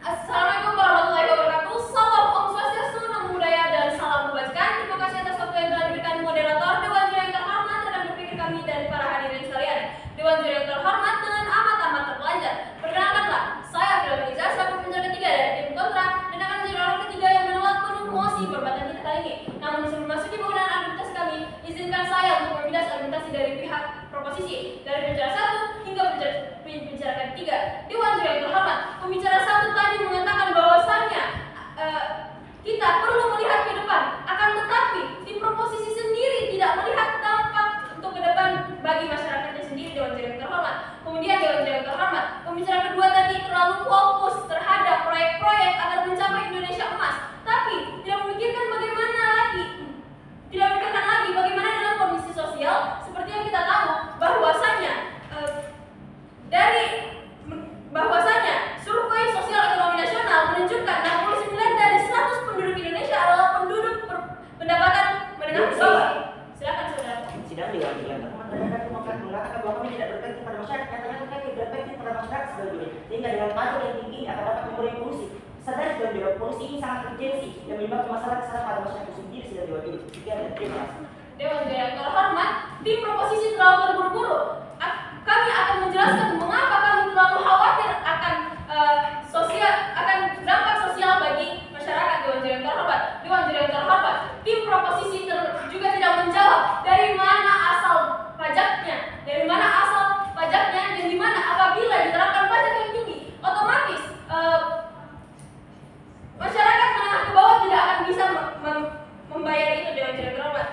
B: Assalamualaikum warahmatullahi wabarakatuh. Salam Om Swastiastu, Namo Buddhaya, dan salam kebajikan. Terima kasih atas waktu yang telah diberikan moderator Dewan Juri yang terhormat terhadap berpikir kami dan para hadirin sekalian. Dewan Juri yang terhormat dengan amat terpelajar. Perkenalkanlah, saya Firman Iza, selaku penjara ketiga dari tim kontra, dan akan menjadi orang ketiga yang menolak penuh mosi perdebatan kita kali ini. Namun sebelum memasuki penggunaan argumentasi kami, izinkan saya untuk membidas argumentasi dari pihak proposisi dari pembicara 1 hingga pembicara ketiga. Dewan Juri yang terhormat, pembicara 1 tadi mengatakan bahwasannya kita perlu melihat ke depan. Akan tetapi tim proposisi sendiri tidak melihat dampak untuk ke depan bagi masyarakatnya sendiri. Dewan Juri yang terhormat. Kemudian Dewan Juri yang terhormat, pembicara kedua tadi terlalu fokus terhadap proyek-proyek agar mencapai Indonesia emas, tapi tidak memikirkan bagaimana dengan kondisi sosial. Seperti yang kita tahu bahwasanya survei sosial ekonomi nasional menunjukkan 69 dari 100 penduduk Indonesia adalah penduduk pendapatan menengah ke bawah. Silakan saudara.
C: Sidang Dewan Juri yang terhormat mengatakan bahwa kami tidak berperspektif pada masyarakat, karena kami berperspektif pada masyarakat sebagai berikut. Sehingga dengan pajak yang tinggi akan dapat memberi polusi. Sadar Dewan Juri, polusi ini sangat urgensi dan menyebabkan masalah kesehatan pada masyarakat sendiri. Sidang Dewan Juri. Sekian dan terima kasih.
B: Dewan Juri yang terhormat, tim proposisi terlalu terburu-buru. Kami akan menjelaskan mengapa kami terlalu khawatir akan dampak sosial bagi masyarakat. Dewan Juri yang terhormat, Dewan Juri yang terhormat, tim proposisi juga tidak menjawab dari mana asal pajaknya, dan di mana apabila diterapkan pajak yang tinggi, otomatis masyarakat menengah ke bawah tidak akan bisa membayar itu. Dewan Juri yang terhormat,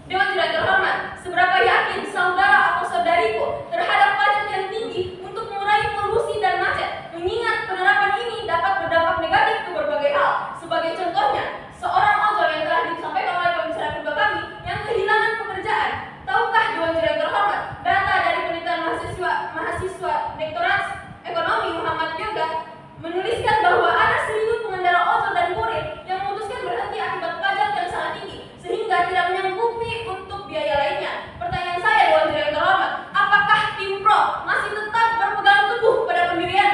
B: Dewan Juri yang terhormat, seberapa yakin saudara atau saudariku terhadap pajak yang tinggi untuk mengurangi polusi dan macet, mengingat penerapan ini dapat berdampak negatif ke berbagai hal. Sebagai contohnya, seorang ojol yang telah disampaikan oleh pembicara kedua kami yang kehilangan pekerjaan. Tahukah Dewan Juri yang terhormat, data dari penelitian mahasiswa Doktorat Ekonomi Muhammad Yoga menuliskan bahwa ada 1000 pengendara ojol dan kurir yang memutuskan berhenti akibat pajak yang sangat tinggi, sehingga tidak menyanggupi untuk biaya lainnya. Pertanyaan saya, Dewan Juri yang terhormat, apakah tim pro masih tetap berpegang teguh pada pendirian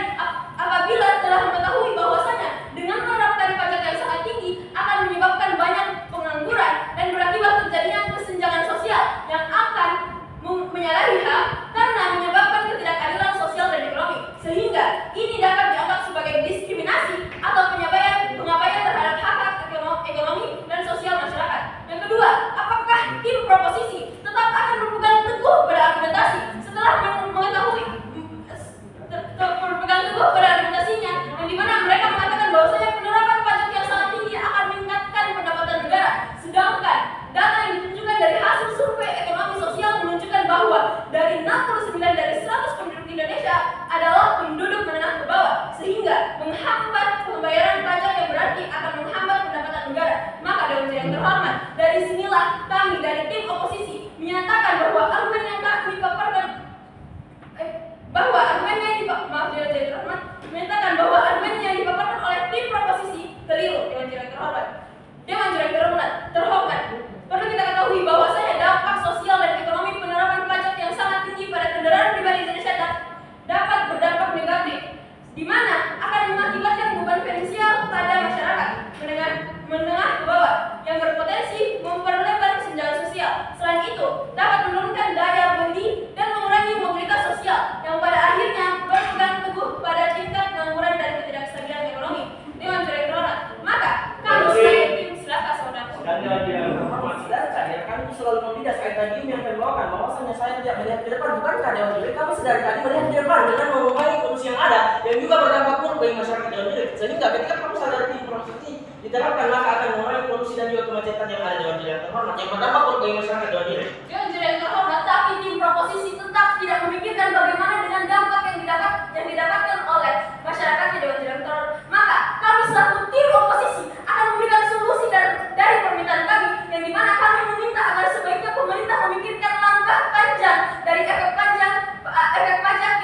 B: apabila telah mengetahui bahwasanya dengan menerapkan pajak yang sangat tinggi akan menyebabkan banyak pengangguran dan berakibat terjadinya kesenjangan sosial yang akan menyalahi HAM karena menyebabkan ketidakadilan sosial dan ekonomi, sehingga ini dapat dianggap sebagai diskriminasi atau pengabaian terhadap hak-hak ekonomi dan sosial masyarakat. Yang kedua, apakah tim proposisi tetap akan berpegang teguh pada argumentasi setelah mengetahui berpegang teguh pada argumentasinya, yang dimana mereka mengatakan bahwasanya penerapan pajak yang sangat tinggi akan meningkatkan pendapatan negara, sedangkan data yang ditunjukkan dari hasil survei ekonomi sosial menunjukkan bahwa dari 69 dari 100 penduduk Indonesia adalah penduduk menengah ke bawah, sehingga menghambat pembayaran pajak yang berarti akan menghambat pendapatan negara. Maka Dewan Juri yang terhormat, dari sinilah kami dari tim oposisi menyatakan bahwa argumen yang kami paparkan menyatakan bahwa argumen yang dipaparkan oleh tim proposisi keliru. Dewan Juri yang terhormat, Dewan Juri yang terhormat, perlu kita ketahui bahwasanya dampak sosial dan ekonomi penerapan pajak yang sangat tinggi pada kendaraan pribadi Indonesia dapat berdampak negatif, di mana akan mengakibatkan beban finansial pada
A: masih dasar ya, kami selalu membidas ayat tadi yang kami bawakan bahwasanya saya tidak melihat ke depan, bukankah Dewan Juri kami sedari tadi melihat ke depan dengan mengurangi kondisi yang ada yang juga berdampak buruk bagi masyarakat Dewan Juri, sehingga ketika kami sadar tim proses ini diterapkan maka akan mengurangi polusi dan juga kemacetan yang ada Dewan Juri yang terhormat yang berdampak buruk bagi masyarakat Dewan Juri.
B: Dewan Juri yang terhormat, tapi tim proposisi tetap tidak memikirkan bagaimana dengan dampak yang didapatkan oleh masyarakat di Dewan Juri yang terhormat. Maka kami selaku tim oposisi akan memberikan solusi dari permintaan kami, yang dimana kami meminta agar sebaiknya pemerintah memikirkan langkah panjang dari efek pajak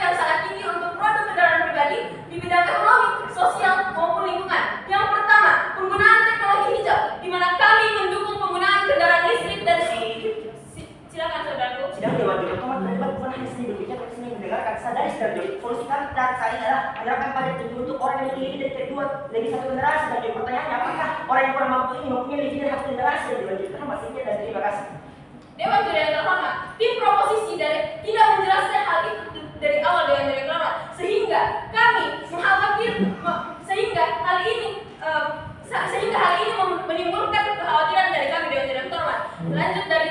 B: yang sangat tinggi untuk produk kendaraan pribadi di bidang ekonomi, sosial maupun lingkungan. Yang pertama, penggunaan teknologi hijau, di mana kami mendukung penggunaan kendaraan listrik dan silakan saudaraku.
C: Sidang Dewan Juri Otomat terlibat bukan hanya seni berpikir, tapi seni mendengarkan. Sadari Sidang Juri, solusi kami saat ini adalah menerapkan pajak tinggi untuk orang yang memiliki dari kedua lebih satu generasi. Dan jadi pertanyaannya, apakah orang yang kurang mampu ini mempunyai lebih dari satu generasi? Dan Dewan Juri terhormat sekian dan terima kasih.
B: Dewan Juri yang terhormat, tim proposisi tidak menjelaskan hal itu dari awal Dewan Juri yang terhormat, sehingga kami sehingga hal ini menimbulkan kekhawatiran dari kami Dewan Juri yang terhormat. Lanjut dari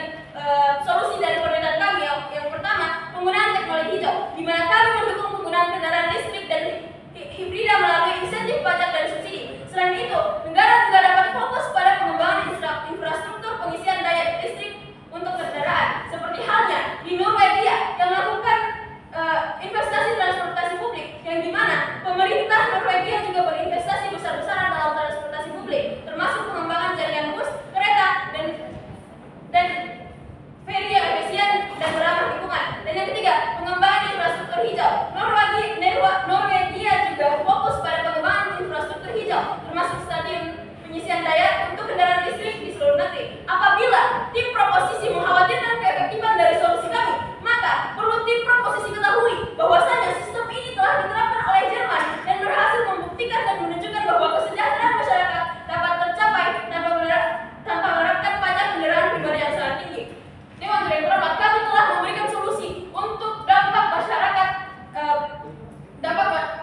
B: solusi dari permintaan kami yang pertama, penggunaan teknologi hijau, di mana kami mendukung penggunaan kendaraan listrik dan hibrida melalui insentif pajak dan subsidi. Selain itu, negara juga dapat fokus pada pengembangan infrastruktur pengisian daya listrik untuk kendaraan, seperti halnya di Norwegia yang melakukan investasi transportasi publik, yang dimana pemerintah Norwegia juga berinvestasi besar-besaran dalam transportasi publik, termasuk pengembangan jaringan bus, kereta, dan feri yang efisien dan ramah lingkungan. Dan yang ketiga, pengembangan infrastruktur hijau. Norwegia juga fokus pada pengembangan infrastruktur hijau, termasuk stadion pengisian daya untuk kendaraan listrik di seluruh negeri. Apabila tim proposisi mengkhawatirkan keefektifan dari solusi kami, maka perlu tim proposisi ketahui bahwasanya sistem ini telah diterapkan oleh Jerman dan berhasil membuktikan dan menunjukkan bahwa kesejahteraan masyarakat dapat tercapai tanpa menerapkan pajak kendaraan pribadi yang sangat tinggi. Dewan Juri yang terhormat, kami telah memberikan solusi untuk dampak masyarakat,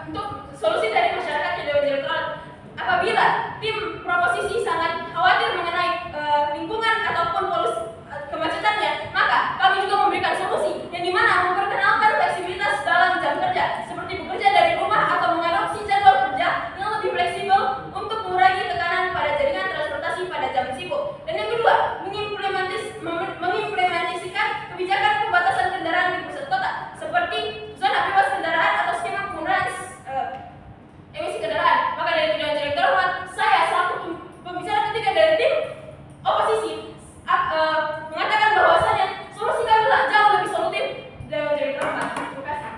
B: untuk solusi dari masyarakat di Dewan Juri yang terhormat. Apabila tim proposisi sangat khawatir mengenai lingkungan ataupun polusi kemacetannya, maka kami juga memberikan solusi yang dimana memperkenalkan fleksibilitas dalam jam kerja, seperti bekerja dari rumah atau mengadopsi jadwal kerja yang lebih fleksibel untuk mengurangi tekanan pada jaringan transportasi pada jam sibuk. Dan yang kedua, mengimplementasikan kebijakan pembatasan kendaraan di pusat kota, seperti zona bebas kendaraan atau skema penggunaan emisi kendaraan. Maka dari Dewan Juri yang terhormat, saya selaku pembicara ketiga dari tim oposisi mengatakan bahwasanya solusi kami telah jauh lebih solutif. Dewan Juri yang terhormat, terima kasih.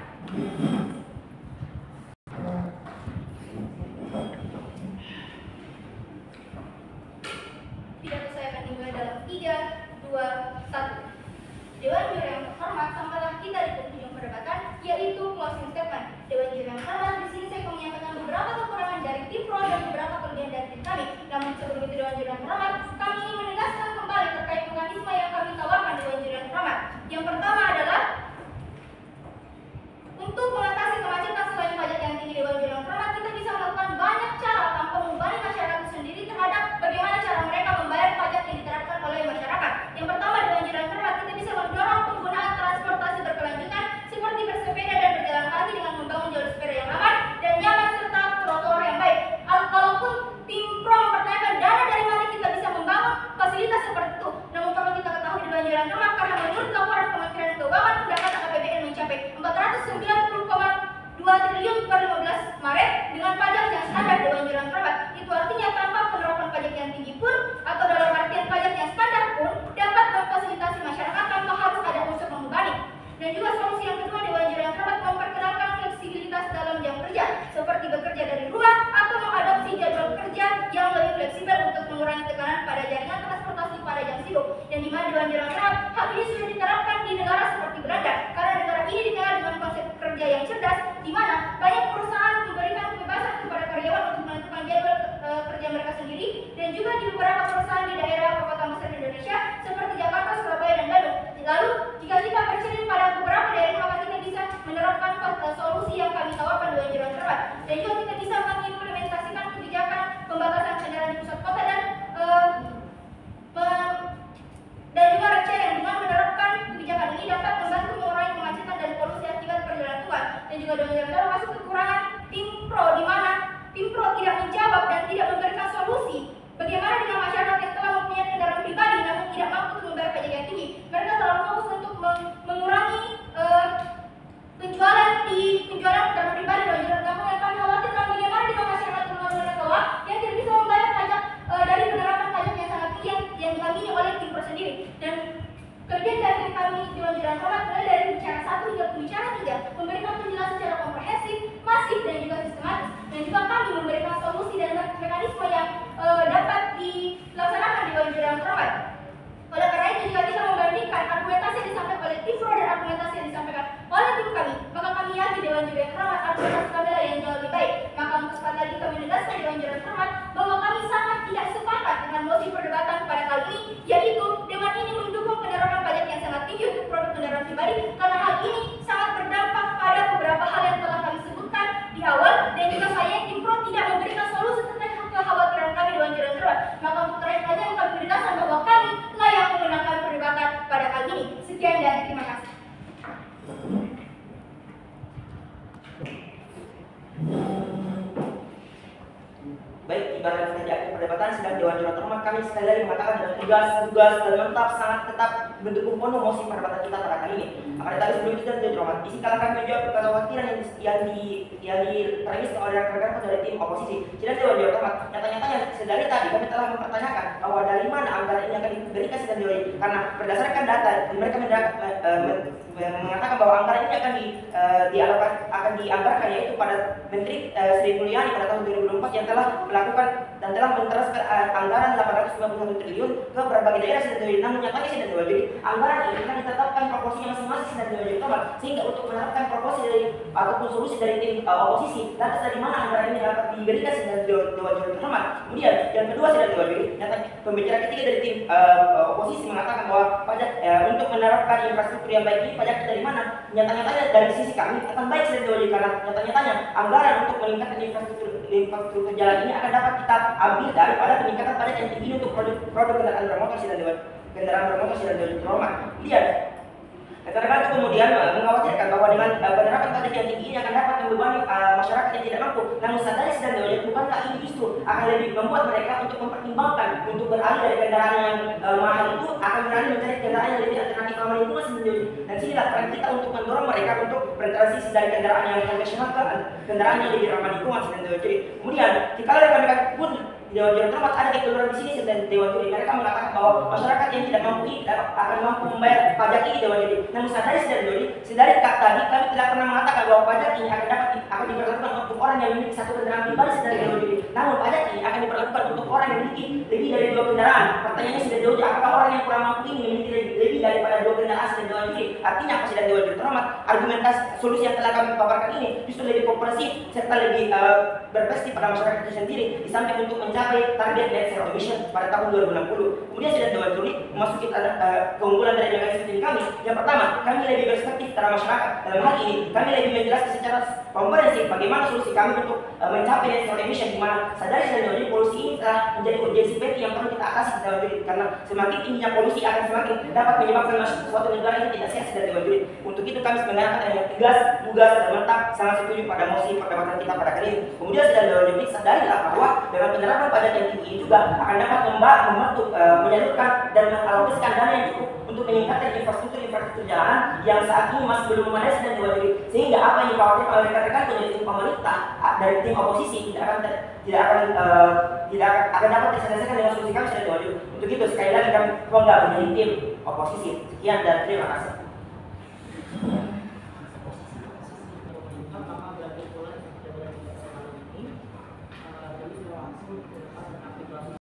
D: Pidato saya akan dimulai dalam 3, 2, 1. Dewan Juri yang terhormat, sampailah kita di penghujung perdebatan, yaitu closing statement. Dewan Juri yang terhormat, di sini saya akan menyampaikan beberapa kekurangan dari tim pro dan beberapa kelebihan dari tim kami. Namun sebelum itu Dewan Juri yang terhormat, kami ingin menegaskan kembali terkait mekanisme yang kami tawarkan Dewan Juri yang terhormat. Yang pertama adalah untuk mengatasi kemacetan selain pajak yang tinggi Dewan Juri yang terhormat, kita bisa melakukan banyak cara tanpa membebani masyarakat itu sendiri terhadap bagaimana cara mereka membayar pajak yang diterapkan oleh masyarakat. Yang pertama Dewan Juri yang terhormat, kita bisa mendorong penggunaan transportasi berkelanjutan seperti bersepeda dan berjalan kaki dengan membangun jalur sepeda yang aman dan nyaman serta trotoar yang baik. Kalaupun tim pro mempertanyakan dana dari mana kita bisa membangun
B: yang diamini oleh tim Pro sendiri. Dan kerjaan dari kami Dewan Jurang Terhormat mulai dari pembicaraan 1 hingga pembicaraan 3 memberikan penjelasan secara komprehensif, masif dan juga sistematis, dan juga kami memberikan solusi dan mekanisme yang dapat dilaksanakan di Dewan Jurang Terhormat. Oleh karena itu, jika kita membandingkan argumentasi yang disampaikan oleh tim Pro dan argumentasi yang disampaikan oleh tim kami, maka kami yakin Dewan Jurang Terhormat argumentasi kami lah yang jauh lebih baik. Maka untuk sekali lagi kami menegaskan Dewan Jurang Terhormat bahwa kami sangat tidak sepakat dengan mosi perdebatan pada kali ini, yaitu Dewan ini mendukung penerapan pajak yang sangat tinggi untuk produk kendaraan pribadi, karena hal ini sangat berdampak pada beberapa hal yang telah kami sebutkan di awal, dan juga saya tim Pro tidak memberikan solusi terkait kekhawatiran kami Dewan Jurang Terhormat. Maka untuk terakhir kali kami menegaskan bahwa kami layak memenangkan perdebatan pada kali ini. Sekian dan terima kasih.
C: Baik, ibarat saja akhir perdebatan sedang Dewan Jurang Terhormat, kami sekali lagi mengatakan dengan tugas dan mantap sangat tetap mendukung penuh mosi perdebatan kita pada kali ini. Akan tetapi sebelum kita Dewan Terhormat, izinkanlah kami menjawab kekhawatiran yang diteremiskan oleh rekan-rekan dari tim oposisi. Sidang Dewan Jurang Terhormat, nyata-nyatanya sedari tadi kami telah mempertanyakan bahwa dari mana anggaran ini akan diberikan sidang Dewan, karena berdasarkan data mereka mengatakan bahwa anggaran ini akan dianggarkan yaitu pada Menteri Sri Mulyani pada tahun 2024 yang telah melakukan dan telah mentransfer anggaran 891 triliun ke berbagai daerah sidang Dewan. Namun nyatanya sidang Dewan, jadi anggaran ini telah ditetapkan proporsinya masing-masing sidang Dewan Terhormat, sehingga untuk menerapkan proposi dari ataupun solusi dari tim oposisi, lantas dari mana anggaran ini dapat diberikan sidang Dewan Terhormat. Kemudian yang kedua sidang Dewan, nyata pembicara ketiga dari tim oposisi mengatakan bahwa pajak untuk menerapkan infrastruktur yang baik ini pajak dari mana? Nyata-nyatanya dari sisi kami akan baik sidang Dewan, karena nyata-nyatanya anggaran untuk meningkatkan infrastruktur jalan ini akan dapat kita ambil daripada peningkatan pajak yang tinggi untuk produk kendaraan bermotor sidang Dewan Terhormat. Lihat, rekan-rekan itu kemudian mengkhawatirkan bahwa dengan penerapan pajak yang tinggi ini akan dapat membebani masyarakat yang tidak mampu. Namun sadari sidang Dewan, bukankah ini justru akan lebih membuat mereka untuk mempertimbangkan untuk beralih dari kendaraan yang mahal itu, akan beralih mencari kendaraan yang lebih alternatif ramah lingkungan sidang Dewan. Dan sinilah peran kita untuk mendorong mereka untuk bertransisi dari kendaraan yang konvensional ke kendaraan yang lebih ramah lingkungan sidang Dewan. Jadi kemudian jika rekan-rekan pun Dewan Jurang Terhormat ada kekeluaran di sini sedang Dewan Juri, mereka mengatakan bahwa masyarakat yang tidak mampu ini akan mampu membayar pajak ini Dewan Juri. Namun sadari sedang Juri, sedari tadi kami tidak pernah mengatakan bahwa pajak ini akan diperlakukan untuk orang yang memiliki satu kendaraan pribadi sedang Dewan Juri. Namun pajak ini akan diperlakukan untuk orang yang memiliki lebih dari 2 kendaraan. Pertanyaannya sedang Dewan Juri, apakah orang yang kurang mampu ini memiliki lebih daripada 2 kendaraan sedang Dewan Juri? Artinya apa sedang Dewan Juri Terhormat? Argumentasi solusi yang telah kami paparkan ini justru lebih komprehensif serta lebih berpesti pada masyarakat itu sendiri, di samping untuk mencapai target net zero emission pada tahun 2060. Kemudian sidang Dewan Juri memasuki keunggulan dari mekanisme tim kami. Yang pertama, kami lebih perspektif terhadap masyarakat. Dalam hal ini, kami lebih menjelaskan secara komprehensif bagaimana solusi kami untuk mencapai net zero emission, di mana sadari sidang Dewan Juri polusi ini telah menjadi urgensi penting yang perlu kita atasi di Dewan Juri, karena semakin tingginya polusi akan semakin dapat menyebabkan suatu negara yang tidak sehat sidang Dewan Juri. Untuk itu kami mengatakan dengan tegas, tugas dan mantap sangat setuju pada mosi perdebatan kita pada kali ini. Kemudian sidang Dewan Juri sadarilah bahwa dengan penerapan pajak yang tinggi ini juga akan dapat membantu menyalurkan dan mengalokasikan dana yang cukup untuk meningkatkan infrastruktur jalanan yang saat ini masih belum memadai sedang Dewan Juri, sehingga apa yang dikhawatirkan oleh rekan-rekan dari tim pemerintah dari tim oposisi tidak akan dapat diselesaikan dengan solusi kami sedang Dewan Juri. Untuk itu sekali lagi kami bangga menjadi tim oposisi. Sekian dan terima kasih.